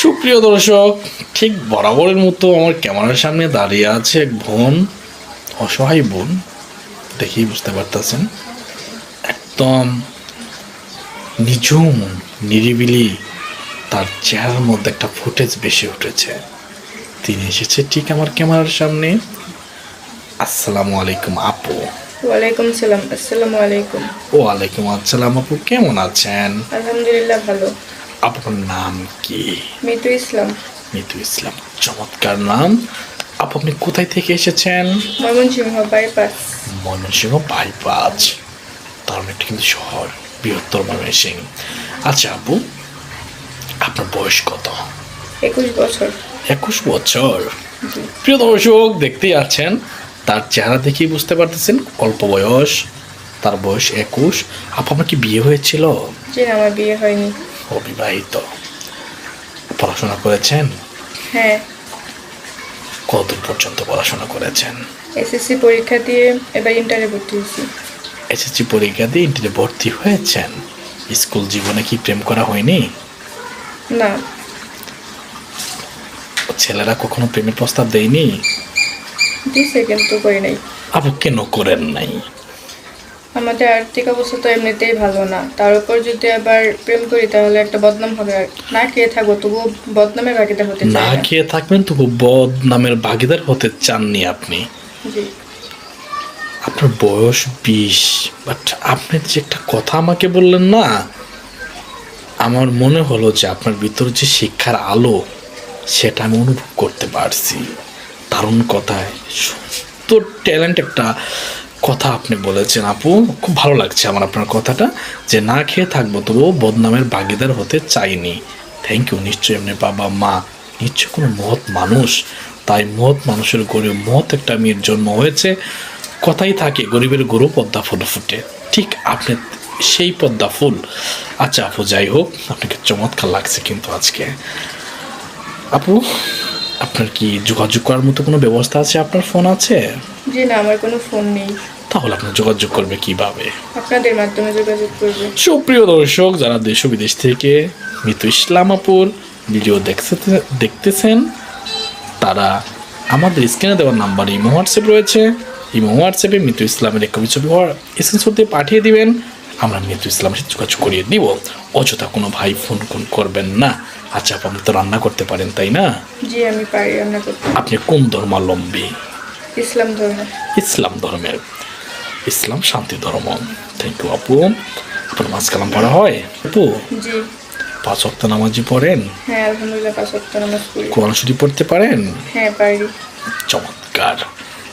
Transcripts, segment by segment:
সুপ্রিয় দর্শক, ঠিক বরাবরের মতো আমার ক্যামেরার সামনে দাঁড়িয়ে আছে এক বোন, অসহায় বোন। দেখেই বুঝতে পারতেছেন, একদম নিঝুম নিরিবিলি তার চেহারার মধ্যে একটা ফুটেজ বেশি উঠেছে। তিনি এসেছে ঠিক আমার ক্যামেরার সামনে। আসসালামু আলাইকুম আপু। ওয়ালাইকুম সালাম। আসসালামু আলাইকুম। ওয়ালাইকুম আসসালাম আপু, কেমন আছেন? আলহামদুলিল্লাহ ভালো। আপনার নাম কি? মিতু ইসলাম। মিতু ইসলাম, চমৎকার নাম। আপু আপনি কোথায় থেকে এসেছেন? ময়মনসিংহ বাইপাস। ময়মনসিংহ বাইপাস, তার মানে একটা কিন্তু শহর, বৃহত্তর ময়মনসিংহ। আচ্ছা আপু, আপনার বয়স কত? 21 বছর। 21 বছর। জি। প্রিয় দর্শক, দেখতেই আছেন, তার চেহারা দেখেই বুঝতে পারতেছেন অল্প বয়স, তার বয়স 21। আপু আপনার কি বিয়ে হয়েছিল? জি না, আমার বিয়ে হয়নি। অবিবাহিত। পড়াশোনা করেছেন? হ্যাঁ, কতদূর পর্যন্ত পড়াশোনা করেছেন? এসএসসি পরীক্ষা দিয়ে এবার ইন্টারে ভর্তি হয়েছি। এসএসসি পরীক্ষা দিয়ে ইন্টারে ভর্তি হয়েছেন। স্কুল জীবনে কি প্রেম করা হয়নি? না। ছেলেরা কখনো প্রেমের প্রস্তাব দেয়নি? দিছে কিন্তু করি নাই। আপু কেন করেন নাই? আমাদের আর্থিক অবস্থা তো এমনিতেই ভালো না, তার উপর যদি আবার প্রেম করি তাহলে একটা বদনাম হবে। আর না খেয়ে থাকবো, তবুও বদনামের ভাগিদার হতে না চাই না। খেয়ে থাকবেন তবু বদনামের ভাগিদার হতে চাননি আপনি। জি। আপনার বয়স 20, বাট আপনি যে একটা কথা আমাকে বললেন না, আমার মনে হলো যে আপনার ভিতর যে শিক্ষার আলো, সেটা আমি অনুভব করতে পারছি। দারুণ কথায় সুন্দর ট্যালেন্ট একটা কথা আপনি বলেছেন আপু, খুব ভালো লাগছে আমার আপনার কথাটা, যে না খেয়ে থাকবো তবুও বদনামের ভাগিদার হতে চাইনি। Thank you. নিশ্চয়ই এমনি বাবা মা নিশ্চয় কোনো মহৎ মানুষ, তাই মহৎ মানুষের গড়ে মহৎ একটা মেয়ের জন্ম হয়েছে। কথাই থাকে, গরিবের গরু পদ্মা ফুল ফুটে, ঠিক আপনি সেই পদ্মা ফুল। আচ্ছা আপু, যাই হোক, আপনাকে চমৎকার লাগছে কিন্তু আজকে। আপু আপনার কি যোগাযোগ করার মতো কোনো ব্যবস্থা আছে? আপনার ফোন আছে? জি না, আমার কোনো ফোন নেই। তাহলে আপনার যোগাযোগ করবে কিভাবে? আপনাদের মাধ্যমে যোগাযোগ করবে। সুপ্রিয় দর্শক, যারা দেশ ও বিদেশ থেকে মিতু ইসলাম আপুর ভিডিও দেখতেছেন, তারা আমাদের স্ক্রিনে দেওয়ার নাম্বার ইমো হোয়াটসঅ্যাপ রয়েছে, ইমো হোয়াটসঅ্যাপে মিতু ইসলামের এক কপি ছবি স্ক্রিনশট দিয়ে পাঠিয়ে দিবেন। আমরা মিতু ইসলামের সাথে যোগাযোগ করিয়ে দিব। অযথা কোনো ভাই ফোন করবেন না। আচ্ছা আপনি তো রান্না করতে পারেন, তাই না? জি, আমি পারি রান্না করতে। আপনি কোন ধর্মাবলম্বী? ইসলাম ধর্ম। ইসলাম ধর্মের। ইসলাম শান্তি ধর্ম। থ্যাংক ইউ আপু। আপনার নামাজ কালাম পড়া হয় আপু? জি। 5 ওয়াক্ত নামাজি পড়েন? হ্যাঁ, আলহামদুলিল্লাহ 5 ওয়াক্ত নামাজ পড়ি। কোরআন শরীফ পড়তে পারেন? হ্যাঁ, পারি। চমৎকার।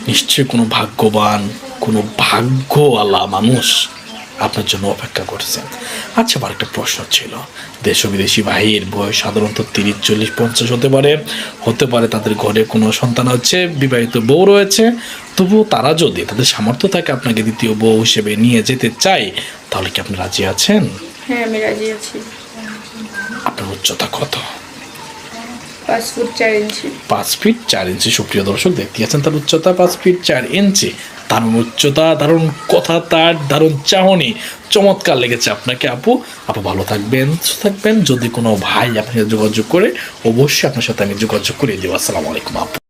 নিশ্চয়ই কোনো ভাগ্যবান, কোনো ভাগ্যওয়ালা মানুষ আপনার জন্য অপেক্ষা করছেন। আচ্ছা, আমার একটা প্রশ্ন ছিল। দেশ ও বিদেশি ভাইয়ের বয়স সাধারণত 30, 40, 50 হতে পারে তাদের ঘরে কোনো সন্তান হচ্ছে, বিবাহিত বউ রয়েছে। তবুও তারা যদি তাদের সামর্থ্য থাকে আপনাকে দ্বিতীয় বউ হিসেবে নিয়ে যেতে চায়, তাহলে কি আপনি রাজি আছেন? হ্যাঁ, আমি রাজি আছি। আপনার উচ্চতা কত? 5 ফুট 4 ইঞ্চি। 5 ফিট 4 ইঞ্চি। সুপ্রিয় দর্শক, দেখতে আছেন তার উচ্চতা 5 ফিট 4 ইঞ্চি। দারুণ উচ্চতা, দারুণ কথা, তার দারুণ চাহনি। চমৎকার লেগেছে আপনাকে আপু। আপু ভালো থাকবেন, সুস্থ থাকবেন। যদি কোনো ভাই আপনার সাথে যোগাযোগ করে, অবশ্যই আপনার সাথে আমি যোগাযোগ করিয়ে দেবো। আসসালামু আলাইকুম আপু।